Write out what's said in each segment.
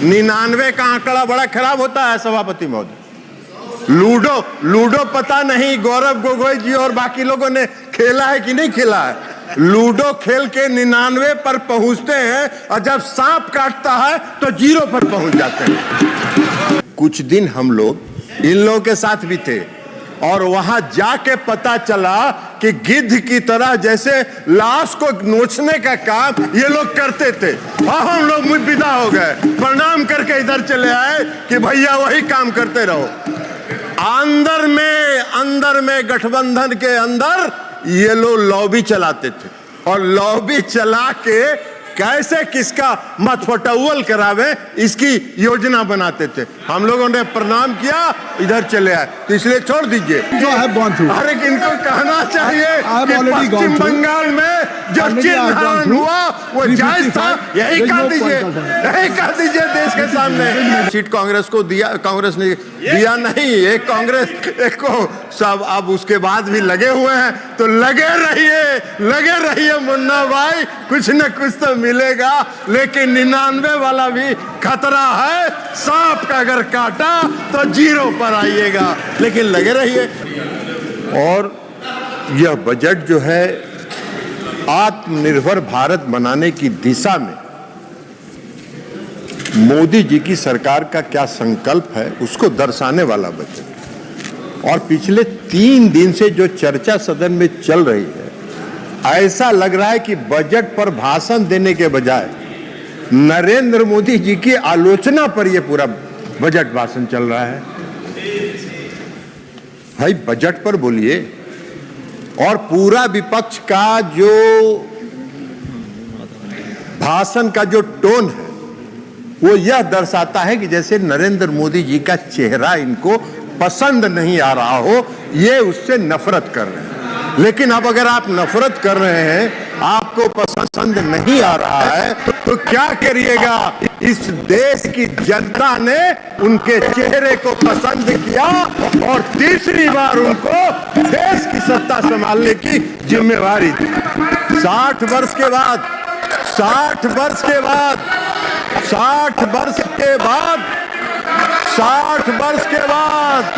99 का आंकड़ा बड़ा खराब होता है सभापति महोदय। लूडो पता नहीं गौरव गोगोई जी और बाकी लोगों ने खेला है कि नहीं खेला है। लूडो खेल के 99 पर पहुंचते हैं और जब सांप काटता है तो 0 पर पहुंच जाते हैं। कुछ दिन हम लोग इन लोगों के साथ भी थे और वहां जाके पता चला कि गिद्ध की तरह जैसे लाश को नोचने का काम ये लोग करते थे। और हम लोग विदा हो गए, प्रणाम करके इधर चले आए कि भैया वही काम करते रहो। अंदर में गठबंधन के अंदर ये लोग लॉबी चलाते थे और लॉबी चला के कैसे किसका मतफटौल करावे इसकी योजना बनाते थे। हम लोगों ने प्रणाम किया, इधर चले आए, तो इसलिए छोड़ दीजिए। हर एक इनको कहना चाहिए कि पश्चिम बंगाल में जो चिन्ह हुआ वो जायज था, यही कह दीजिए देश के सामने। सीट कांग्रेस को दिया, कांग्रेस ने दिया नहीं, एक कांग्रेस एक को सब अब उसके बाद भी लगे हुए हैं। तो लगे रहिए मुन्ना भाई, कुछ न कुछ तो मिलेगा। लेकिन 99 वाला भी खतरा है, सांप का अगर काटा तो 0 पर आइएगा, लेकिन लगे रहिए। और यह बजट जो है आत्मनिर्भर भारत बनाने की दिशा में मोदी जी की सरकार का क्या संकल्प है उसको दर्शाने वाला बजट। और पिछले 3 दिन से जो चर्चा सदन में चल रही है, ऐसा लग रहा है कि बजट पर भाषण देने के बजाय नरेंद्र मोदी जी की आलोचना पर यह पूरा बजट भाषण चल रहा है। भाई बजट पर बोलिए। और पूरा विपक्ष का जो भाषण का जो टोन है वो यह दर्शाता है कि जैसे नरेंद्र मोदी जी का चेहरा इनको पसंद नहीं आ रहा हो, ये उससे नफरत कर रहे हैं। लेकिन अब अगर आप नफरत कर रहे हैं, आपको पसंद नहीं आ रहा है, तो क्या करिएगा? इस देश की जनता ने उनके चेहरे को पसंद किया और तीसरी बार उनको देश की सत्ता संभालने की जिम्मेवारी दी। 60 वर्ष के बाद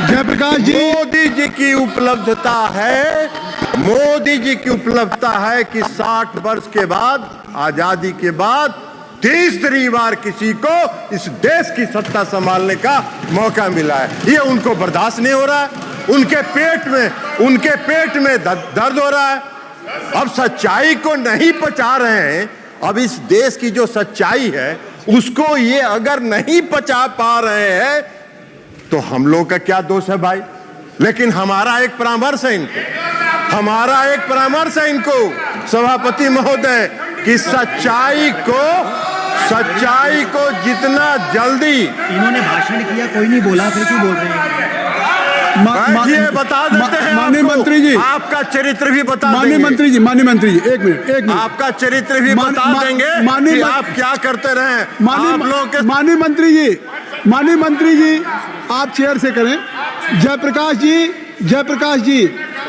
जयप्रकाश जी, मोदी जी की उपलब्धता है कि 60 वर्ष के बाद, आजादी के बाद तीसरी बार किसी को इस देश की सत्ता संभालने का मौका मिला है। ये उनको बर्दाश्त नहीं हो रहा है। उनके पेट में दर्द हो रहा है। अब सच्चाई को नहीं पचा रहे हैं। अब इस देश की जो सच्चाई है उसको ये अगर नहीं पचा पा रहे हैं तो हम लोग का क्या दोष है भाई? लेकिन हमारा एक परामर्श है इनको सभापति महोदय कि सच्चाई को जितना जल्दी। इन्होंने भाषण किया, कोई नहीं बोला, फिर क्यों बोल रहे हैं? बता देते हैं माननीय मंत्री जी, आपका चरित्र भी बता देंगे। माननीय मंत्री जी, एक मिनट आपका चरित्र भी बता देंगे कि आप क्या करते रहे। माननीय मंत्री जी आप चेयर से करें। जयप्रकाश जी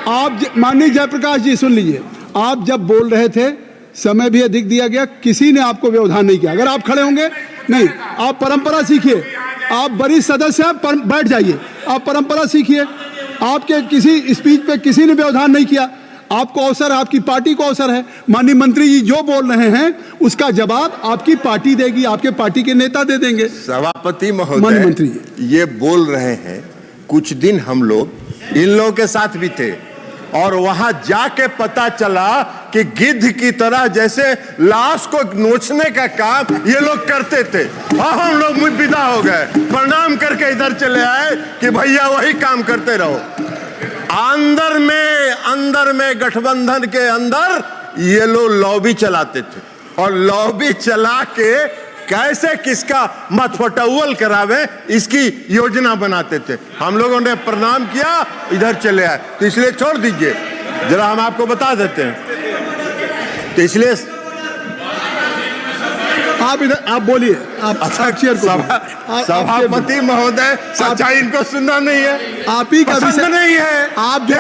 आप, माननीय जयप्रकाश जी सुन लीजिए, आप जब बोल रहे थे समय भी अधिक दिया गया, किसी ने आपको व्यवधान नहीं किया। अगर आप खड़े होंगे, नहीं, आप परंपरा सीखिए। आप वरिष्ठ सदस्य हैं, बैठ जाइए, आप परंपरा सीखिए। आपके किसी स्पीच पे किसी ने व्यवधान नहीं किया। आपको अवसर है, आपकी पार्टी को अवसर है। माननीय मंत्री जी जो बोल रहे हैं उसका जवाब आपकी पार्टी देगी, आपके पार्टी के नेता दे देंगे। सभापति महोदय, मंत्री जी ये बोल रहे हैं। कुछ दिन हम लोग इन लोगों के साथ भी थे और वहां जाके पता चला कि गिद्ध की तरह जैसे लाश को नोचने का काम ये लोग करते थे। और हम लोग विदा हो गए, प्रणाम करके इधर चले आए कि भैया वही काम करते रहो। अंदर में गठबंधन के अंदर ये लोग लॉबी चलाते थे और लॉबी चला के कैसे किसका मतफटौल करावे इसकी योजना बनाते थे। हम लोगों ने प्रणाम किया, इधर चले आए, तो इसलिए छोड़ दीजिए, जरा हम आपको बता देते हैं। तो इसलिए आप इधर आप बोलिए, आप सभापति महोदय, सच्चाई इनको सुनना नहीं है, आप ही का विषय नहीं है। आप जो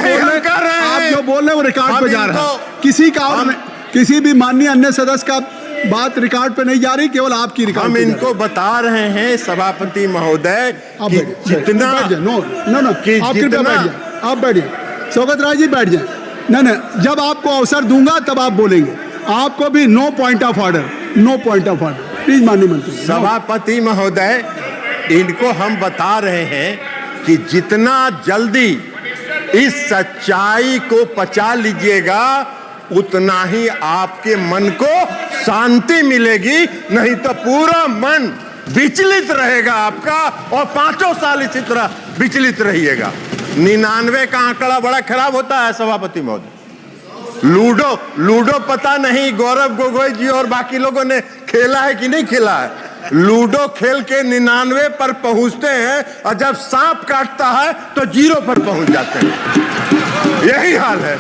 बोल रहे हैं वो रिकॉर्ड पे जा रहा है। किसी भी माननीय अन्य सदस्य का बात रिकॉर्ड पे नहीं जा रही, केवल आपकी रिकॉर्ड हम पे जा इनको बता रहे हैं सभापति महोदय आप कि बैठिए, जितना बैठ जाइए। नो नो नो कि आप कृपया जितना- बैठ जाइए, आप बैठिए। शौकत राय जी बैठ जाए। नहीं, जब आपको अवसर दूंगा तब आप बोलेंगे। आपको भी no point of order, no point of order, please माननीय मंत्री। सभापति महोदय, इनको हम बता रहे हैं कि जितना जल्दी इस सच्चाई को पचा लीजिएगा उतना ही आपके मन को शांति मिलेगी, नहीं तो पूरा मन विचलित रहेगा आपका और 5 साल इसी तरह विचलित रहिएगा। 99 का आंकड़ा बड़ा खराब होता है सभापति महोदय। लूडो पता नहीं गौरव गोगोई जी और बाकी लोगों ने खेला है कि नहीं खेला है। लूडो खेल के 99 पर पहुंचते हैं और जब सांप काटता है तो 0 पर पहुंच जाते हैं। यही हाल है।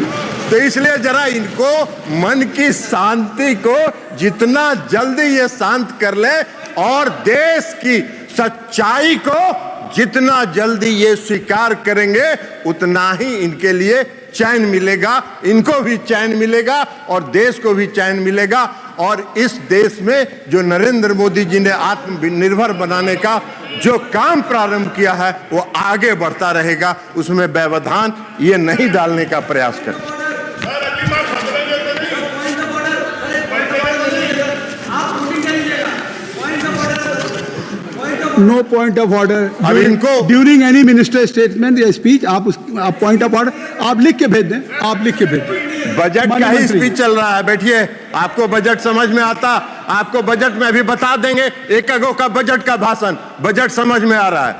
तो इसलिए जरा इनको मन की शांति को जितना जल्दी ये शांत कर ले और देश की सच्चाई को जितना जल्दी ये स्वीकार करेंगे उतना ही इनके लिए चैन मिलेगा, इनको भी चैन मिलेगा और देश को भी चैन मिलेगा। और इस देश में जो नरेंद्र मोदी जी ने आत्मनिर्भर बनाने का जो काम प्रारंभ किया है वो आगे बढ़ता रहेगा, उसमें व्यवधान ये नहीं डालने का प्रयास करें। नो पॉइंट ऑफ ऑर्डर अब इनको ड्यूरिंग एनी मिनिस्टर स्टेटमेंट या स्पीच आप पॉइंट ऑफ ऑर्डर आप लिख के भेज दें, आप लिख के भेज दें। बजट का ही स्पीच चल रहा है, बैठिए। आपको बजट समझ में आता, आपको बजट में अभी बता देंगे। एक का बजट का भाषण, बजट समझ में आ रहा है।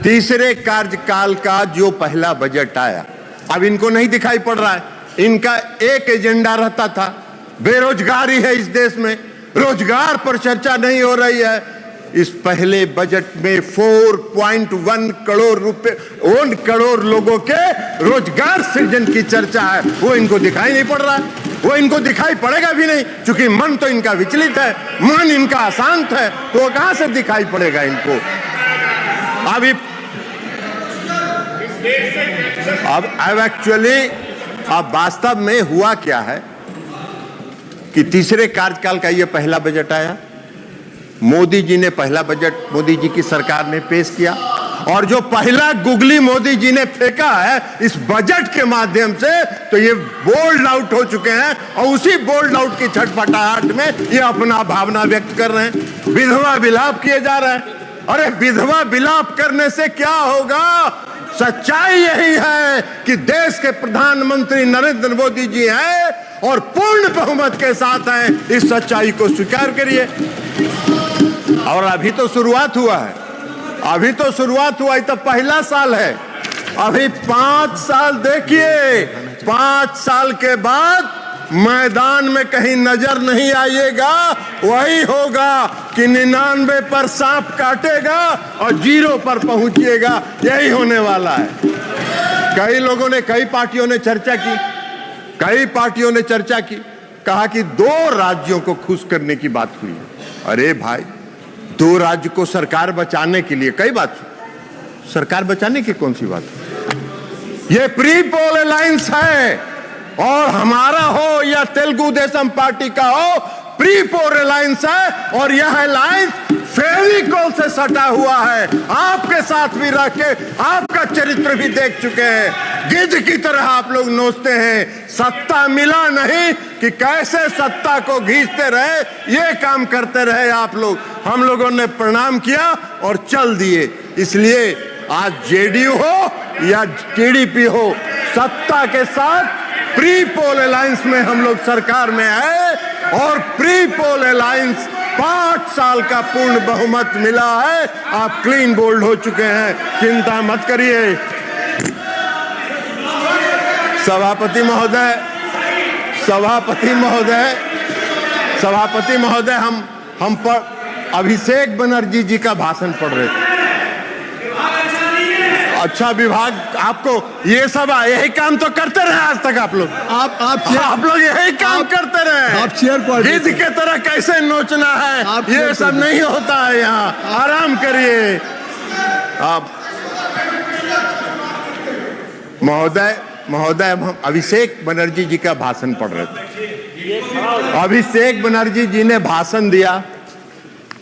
तीसरे कार्यकाल का जो पहला बजट आया अब इनको नहीं दिखाई पड़ रहा है। इनका एक एजेंडा रहता था, बेरोजगारी है इस देश में, रोजगार पर चर्चा नहीं हो रही है। इस पहले बजट में 4.1 करोड़ रुपए 1 करोड़ लोगों के रोजगार सृजन की चर्चा है, वो इनको दिखाई नहीं पड़ रहा है। वो इनको दिखाई पड़ेगा भी नहीं, क्योंकि मन तो इनका विचलित है, मन इनका अशांत है, तो कहां से दिखाई पड़ेगा इनको। अब एक्चुअली अब वास्तव में हुआ क्या है कि तीसरे कार्यकाल का ये पहला बजट आया। मोदी जी ने पहला बजट मोदी जी की सरकार ने पेश किया और जो पहला गुगली मोदी जी ने फेंका है इस बजट के माध्यम से, तो ये बोल्ड आउट हो चुके हैं और उसी बोल्ड आउट की छटपटाहट में ये अपना भावना व्यक्त कर रहे हैं। विधवा विलाप किए जा रहे हैं। अरे विधवा विलाप करने से क्या होगा? सच्चाई यही है कि देश के प्रधानमंत्री नरेंद्र मोदी जी हैं और पूर्ण बहुमत के साथ हैं। इस सच्चाई को स्वीकार करिए। और अभी तो शुरुआत हुआ है, अभी तो शुरुआत हुआ है, तो पहला साल है। अभी 5 साल देखिए, 5 साल के बाद मैदान में कहीं नजर नहीं आइएगा। वही होगा कि 99 पर सांप काटेगा और 0 पर पहुंचिएगा। यही होने वाला है। कई लोगों ने, कई पार्टियों ने चर्चा की, कई पार्टियों ने चर्चा की, कहा कि 2 राज्यों को खुश करने की बात हुई है। अरे भाई, 2 राज्य को सरकार बचाने के लिए कई बात, सरकार बचाने की कौन सी बात है? ये प्री पोल अलायंस है और हमारा हो या तेलुगु देशम पार्टी का हो, प्री पोल अलायंस है और यह अलायंस फेविकोल से सटा हुआ है। आपके साथ भी रह के आपका चरित्र भी देख चुके हैं। गिद्ध की तरह आप लोग नोचते हैं। सत्ता मिला नहीं कि कैसे सत्ता को घींचते रहे, ये काम करते रहे आप लोग। हम लोगों ने प्रणाम किया और चल दिए। इसलिए आज जेडीयू हो या टीडीपी हो, सत्ता के साथ प्री पोल अलायंस में हम लोग सरकार में है और प्री पोल अलायंस 5 साल का पूर्ण बहुमत मिला है। आप क्लीन बोल्ड हो चुके हैं, चिंता मत करिए। सभापति महोदय, सभापति महोदय, सभापति महोदय, हम पर अभिषेक बनर्जी जी का भाषण पढ़ रहे थे। अच्छा विभाग, आपको ये सब यही काम तो करते रहे आज तक आप लोग। आप लोग यही काम करते रहे। आप चेयर पर गिद्ध के तरह कैसे नोचना है, ये सब नहीं होता है यहाँ। आराम करिए आप। महोदय, हम अभिषेक बनर्जी जी का भाषण पढ़ रहे थे। अभिषेक बनर्जी जी ने भाषण दिया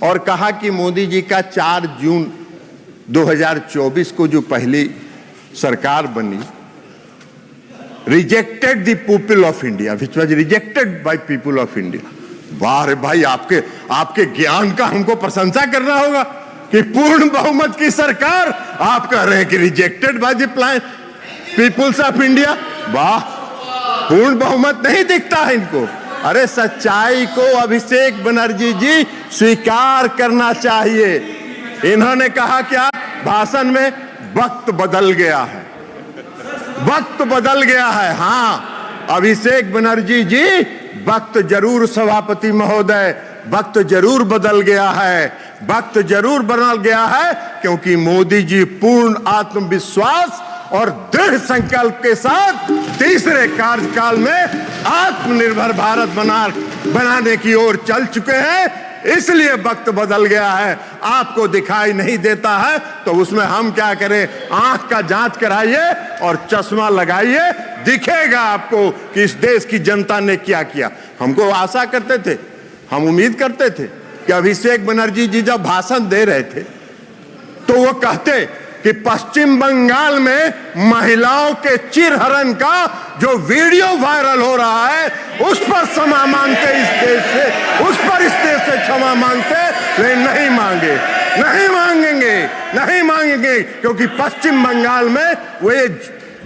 और कहा कि मोदी जी का 4 जून 2024 को जो पहली सरकार बनी, rejected the people of India, which was rejected by people of India. वाह रे भाई, आपके ज्ञान का हमको प्रशंसा करना होगा कि पूर्ण बहुमत की सरकार, आप कह रहे हैं कि rejected by the peoples of India. वाह, पूर्ण बहुमत नहीं दिखता है इनको। अरे सच्चाई को अभिषेक बनर्जी जी स्वीकार करना चाहिए। इन्होंने कहा क्या भाषण में, वक्त बदल गया है, वक्त बदल गया है। हाँ अभिषेक बनर्जी जी, वक्त जरूर, सभापति महोदय, वक्त जरूर बदल गया है, वक्त जरूर बदल गया है, क्योंकि मोदी जी पूर्ण आत्मविश्वास और दृढ़ संकल्प के साथ तीसरे कार्यकाल में आत्मनिर्भर भारत बनाने की ओर चल चुके हैं। इसलिए वक्त बदल गया है। आपको दिखाई नहीं देता है तो उसमें हम क्या करें? आंख का जांच कराइए और चश्मा लगाइए, दिखेगा आपको कि इस देश की जनता ने क्या किया। हमको आशा करते थे, हम उम्मीद करते थे कि अभिषेक बनर्जी जी जब भाषण दे रहे थे तो वो कहते कि पश्चिम बंगाल में महिलाओं के चिरहरण का जो वीडियो वायरल हो रहा है उस पर क्षमा मांगते, इस देश से, उस पर इस देश से क्षमा मांगते, लेकिन नहीं मांगे, नहीं मांगेंगे, नहीं मांगेंगे, क्योंकि पश्चिम बंगाल में वो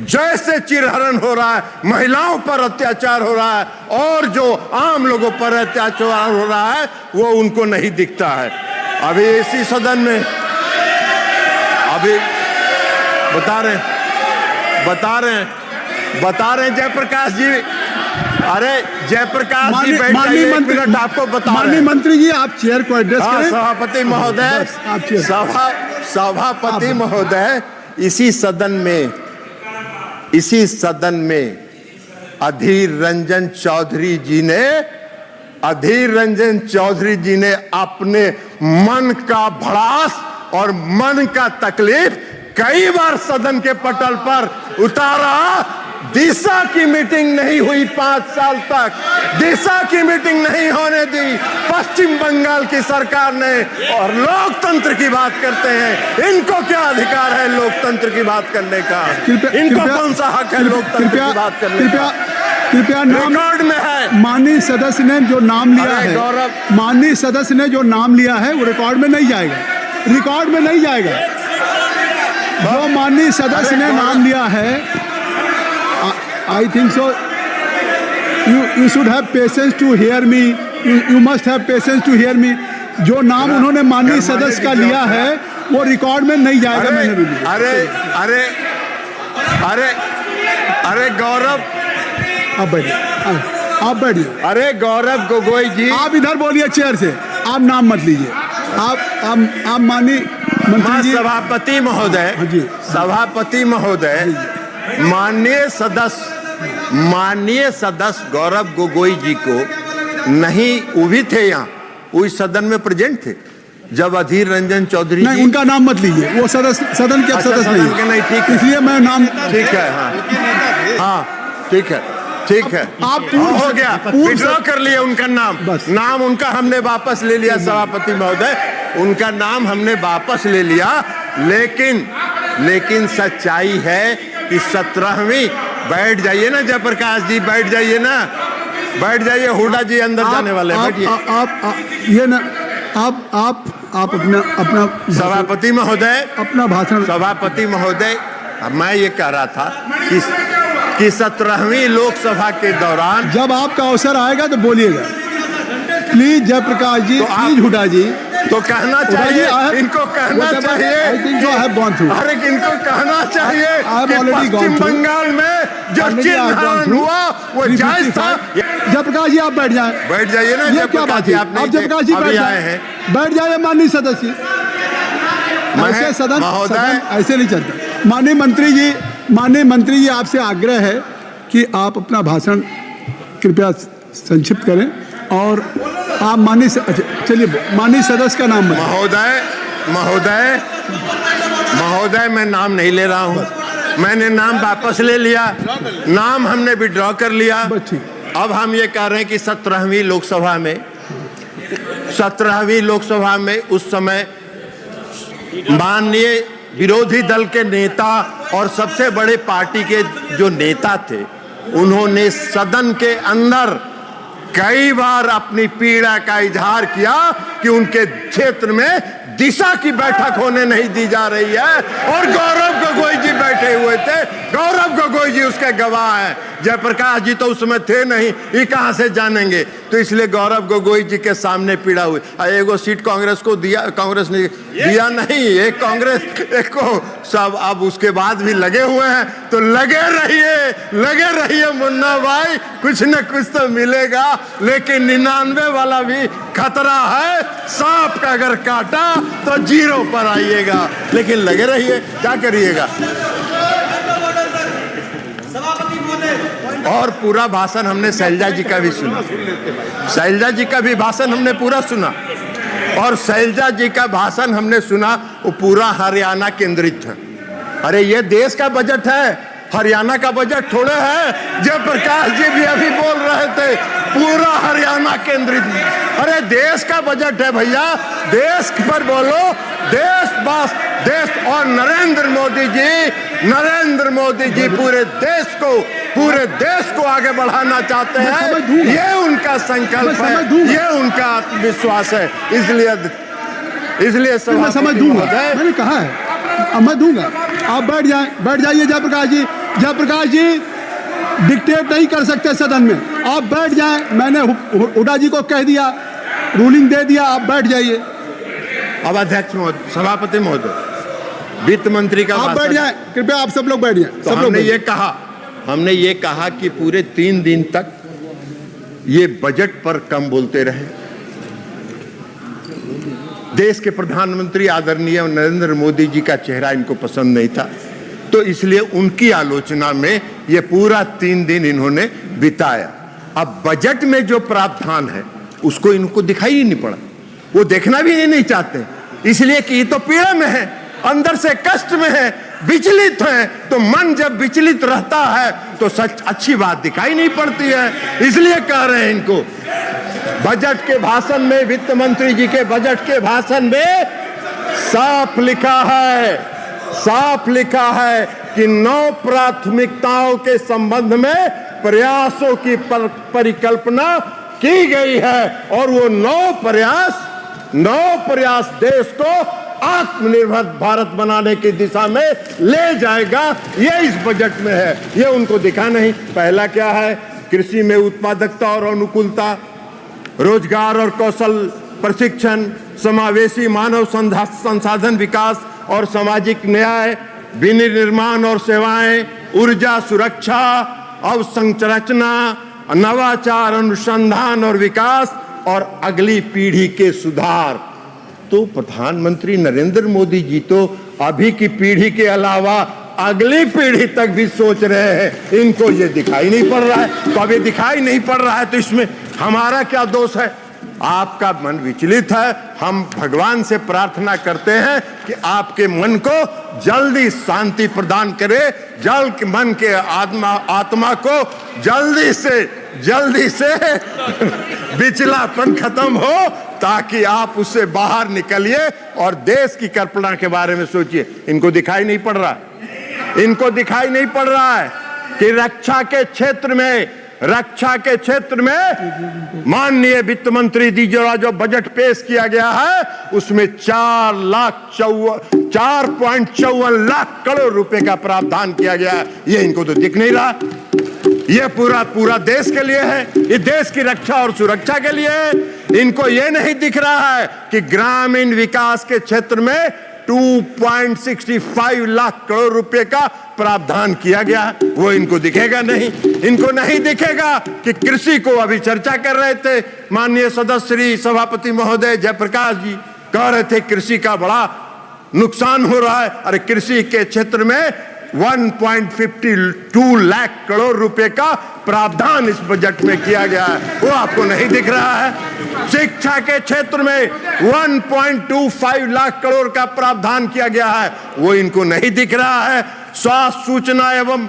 जैसे चिरहरण हो रहा है, महिलाओं पर अत्याचार हो रहा है और जो आम लोगों पर अत्याचार हो रहा है वो उनको नहीं दिखता है। अभी इसी सदन में अभी बता रहे हैं जयप्रकाश जी, अरे जयप्रकाश जी बैठ जाइए, एक मिनट आपको बता रहे हैं। माननीय मंत्री जी, आप चेयर को एड्रेस करें। सभापति महोदय, सभापति महोदय, इसी सदन में अधीर रंजन चौधरी जी ने अपने मन का भड़ास और मन का तकलीफ कई बार सदन के पटल पर उतारा। दिशा की मीटिंग नहीं हुई 5 साल तक, दिशा की मीटिंग नहीं होने दी पश्चिम बंगाल की सरकार ने, और लोकतंत्र की बात करते हैं। इनको क्या अधिकार है लोकतंत्र की बात करने का? इनको कौन सा हक है लोकतंत्र की बात करने का? कृपया रिकॉर्ड में है। माननीय सदस्य ने जो नाम लिया है, माननीय सदस्य ने जो नाम लिया है वो रिकॉर्ड में नहीं जाएगा, रिकॉर्ड में नहीं जाएगा। जो माननीय सदस्य ने नाम लिया है, I think so you should have patience to hear me, you must have patience to hear me. जो नाम उन्होंने माननीय सदस्य का लिया है वो रिकॉर्ड में नहीं जाएगा। मैंने भी लिया। अरे गौरव, आप बैठिए। अरे गौरव गोगोई जी, आप इधर बोलिए चेयर से, आप नाम मत लीजिए। आप माननीय मंत्री जी, सभापति महोदय, सभापति महोदय, माननीय सदस्य गौरव गोगोई जी को नहीं, वो भी थे यहाँ, वो इस सदन में प्रेजेंट थे जब अधीर रंजन चौधरी नहीं, उनका नाम मत लीजिए, वो सदन के सदस्य नहीं, ठीक है, इसलिए मैं नाम, ठीक है, हाँ ठीक है, ठीक है, आप हो गया, विड्रॉ कर लिया उनका नाम, नाम उनका हमने वापस ले लिया। सभापति महोदय, उनका नाम हमने वापस ले लिया, लेकिन सच्चाई है कि 17वीं, बैठ जाइए ना जयप्रकाश जी, बैठ जाइए ना, बैठ जाइए, हुड्डा जी अंदर जाने वाले, बैठिए। आप अपना सभापति महोदय, अपना भाषण। सभापति महोदय, मैं ये कह रहा था कि 17वीं लोकसभा के दौरान जब आपका अवसर आएगा तो बोलिएगा प्लीज। जयप्रकाश जी, प्लीज हुड्डा जी, तो कहना चाहिए, इनको कहना चाहिए, अरे इनको कहना चाहिए कि पश्चिम बंगाल में जो चिरहरण हुआ वो जायज था। जयप्रकाश जी, आप बैठ जाएं, बैठ जाइए ना। ये क्या बात है? आप जयप्रकाश जी बैठ जाए, बैठ जाइए माननीय सदस्य। ऐसे सदन ऐसे नहीं चलता। माननीय मंत्री जी, आपसे आग्रह है कि आप अपना भाषण कृपया संक्षिप्त करें और आप चलिए माननीय सदस्य का नाम महोदय, मैं नाम नहीं ले रहा हूं। मैंने नाम वापस ले लिया, नाम हमने विड्रॉ कर लिया। बस ठीक। अब हम ये कह रहे हैं कि 17वीं लोकसभा में उस समय माननीय विरोधी दल के नेता और सबसे बड़े पार्टी के जो नेता थे, उन्होंने सदन के अंदर कई बार अपनी पीड़ा का इजहार किया कि उनके क्षेत्र में दिशा की बैठक होने नहीं दी जा रही है, और गौरव गोगोई जी बैठे हुए थे। गौरव गोगोई जी उसके गवाह हैं। जयप्रकाश जी तो उसमें थे नहीं, ये कहां से जानेंगे? तो इसलिए गौरव गोगोई जी के सामने पीड़ा हुई। एगो सीट कांग्रेस को दिया, कांग्रेस ने दिया नहीं, एक कांग्रेस एक को सब अब उसके बाद भी लगे हुए हैं। तो लगे रहिए मुन्ना भाई, कुछ न कुछ तो मिलेगा। लेकिन 99 वाला भी खतरा है, सांप का अगर काटा तो 0 पर आइएगा। लेकिन लगे रहिए, क्या करिएगा। और पूरा भाषण हमने शैलजा जी का भी सुना, शैलजा जी का भी भाषण हमने पूरा सुना, और शैलजा जी का भाषण हमने सुना, वो पूरा हरियाणा केंद्रित था। अरे ये देश का बजट है, हरियाणा का बजट थोड़े है। जयप्रकाश जी भी अभी बोल रहे थे पूरा हरियाणा केंद्रित। अरे देश का बजट है भैया, देश पर बोलो, देश और नरेंद्र मोदी जी पूरे देश को आगे बढ़ाना चाहते हैं। ये उनका संकल्प है, ये उनका आत्मविश्वास है। इसलिए मैं समझ दूंगा, मैंने कहा है अब मैं दूंगा। आप बैठ जाइए जयप्रकाश जी डिक्टेट नहीं कर सकते सदन में, आप बैठ जाएं। मैंने हुड्डा जी को कह दिया, रूलिंग दे दिया, आप बैठ जाइए। अब अध्यक्ष महोदय, सभापति महोदय, वित्त मंत्री का आप बैठ जाएं, कृपया आप सब लोग बैठ जाएं। तो हमने ये कहा कि पूरे 3 दिन तक ये बजट पर कम बोलते रहे। देश के प्रधानमंत्री आदरणीय नरेंद्र मोदी जी का चेहरा इनको पसंद नहीं था, तो इसलिए उनकी आलोचना में ये पूरा 3 दिन इन्होंने बिताया। अब बजट में जो प्रावधान है उसको इनको दिखाई ही नहीं पड़ा, वो देखना भी नहीं चाहते, इसलिए कि ये तो पीड़ा में है, अंदर से कष्ट में है, विचलित है। तो मन जब विचलित रहता है तो सच अच्छी बात दिखाई नहीं पड़ती है, इसलिए कह रहे हैं इनको। बजट के भाषण में, वित्त मंत्री जी के बजट के भाषण में साफ लिखा है कि 9 प्राथमिकताओं के संबंध में प्रयासों की परिकल्पना की गई है, और वो 9 प्रयास देश को आत्मनिर्भर भारत बनाने की दिशा में ले जाएगा। ये इस बजट में है, ये उनको दिखा नहीं। पहला क्या है? कृषि में उत्पादकता और अनुकूलता, रोजगार और कौशल प्रशिक्षण, समावेशी मानव संसाधन विकास और सामाजिक न्याय, विनिर्माण और सेवाएं, ऊर्जा सुरक्षा, अवसंरचना, नवाचार, अनुसंधान और विकास, और अगली पीढ़ी के सुधार। तो प्रधानमंत्री नरेंद्र मोदी जी तो अभी की पीढ़ी के अलावा अगली पीढ़ी तक भी सोच रहे हैं, इनको ये दिखाई नहीं पड़ रहा है। तो अब ये दिखाई नहीं पड़ रहा है तो इसमें हमारा क्या दोष है? आपका मन विचलित है, हम भगवान से प्रार्थना करते हैं कि आपके मन को जल्दी शांति प्रदान करे, मन के आत्मा को जल्दी से विचलापन खत्म हो, ताकि आप उससे बाहर निकलिए और देश की कल्पना के बारे में सोचिए। इनको दिखाई नहीं पड़ रहा है कि रक्षा के क्षेत्र में माननीय वित्त मंत्री जी जो बजट पेश किया गया है उसमें 4.54 लाख करोड़ रुपए का प्रावधान किया गया है। ये इनको तो दिख नहीं रहा। ये पूरा देश के लिए है, ये देश की रक्षा और सुरक्षा के लिए है। इनको ये नहीं दिख रहा है कि ग्रामीण विकास के क्षेत्र में 2.65 लाख करोड़ रुपए का प्रावधान किया गया, वो इनको दिखेगा नहीं। इनको नहीं दिखेगा कि कृषि को अभी चर्चा कर रहे थे माननीय सदस्य श्री सभापति महोदय जयप्रकाश जी, कह रहे थे कृषि का बड़ा नुकसान हो रहा है। अरे कृषि के क्षेत्र में 1.52 लाख करोड़ रुपए का प्रावधान इस बजट में किया गया है, वो आपको नहीं दिख रहा है। शिक्षा के क्षेत्र में 1.25 लाख करोड़ का प्रावधान किया गया है, वो इनको नहीं दिख रहा है। स्वास्थ्य, सूचना एवं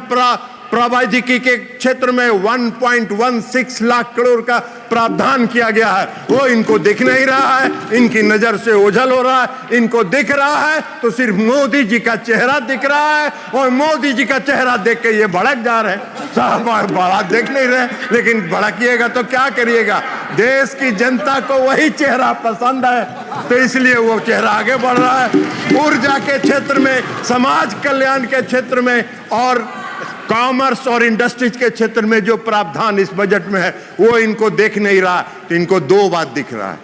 प्रौद्योगिकी के क्षेत्र में 1.16 लाख करोड़ का प्रावधान किया गया है। वो इनको दिख नहीं रहा है, इनकी नजर से ओझल हो रहा है। इनको दिख रहा है तो सिर्फ मोदी जी का चेहरा दिख रहा है, और मोदी जी का चेहरा देख के ये भड़क जा रहे हैं। साहब बड़ा देख नहीं रहे, लेकिन भड़किएगा तो क्या करिएगा, देश की जनता को वही चेहरा पसंद है, तो इसलिए वो चेहरा आगे बढ़ रहा है। ऊर्जा के क्षेत्र में, समाज कल्याण के क्षेत्र में और कॉमर्स और इंडस्ट्रीज के क्षेत्र में जो प्रावधान इस बजट में है वो इनको देख नहीं रहा। तो इनको दो बात दिख रहा है।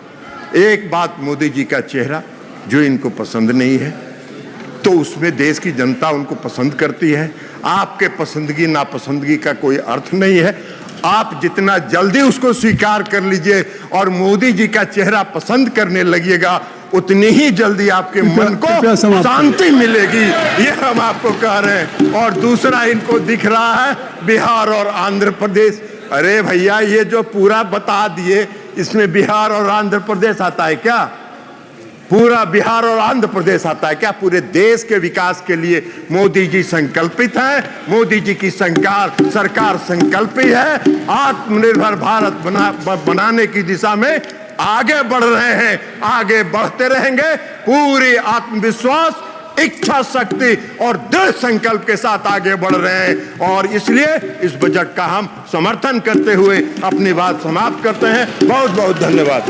एक बात मोदी जी का चेहरा जो इनको पसंद नहीं है, तो उसमें देश की जनता उनको पसंद करती है। आपके पसंदगी नापसंदगी का कोई अर्थ नहीं है। आप जितना जल्दी उसको स्वीकार कर लीजिए और मोदी जी का चेहरा पसंद करने लगिएगा, उतनी ही जल्दी आपके मन को शांति मिलेगी, ये हम आपको कह रहे हैं। और दूसरा, इनको दिख रहा है बिहार और आंध्र प्रदेश। अरे भैया, ये जो पूरा बता दिए, इसमें बिहार और आंध्र प्रदेश आता है क्या? पूरा बिहार और आंध्र प्रदेश आता है क्या? पूरे देश के विकास के लिए मोदी जी संकल्पित है। मोदी जी की सरकार संकल्पित है। आत्मनिर्भर भारत बनाने की दिशा में आगे बढ़ रहे हैं, आगे बढ़ते रहेंगे। पूरी आत्मविश्वास, इच्छा शक्ति और दृढ़ संकल्प के साथ आगे बढ़ रहे हैं। और इसलिए इस बजट का हम समर्थन करते हुए अपनी बात समाप्त करते हैं। बहुत बहुत धन्यवाद।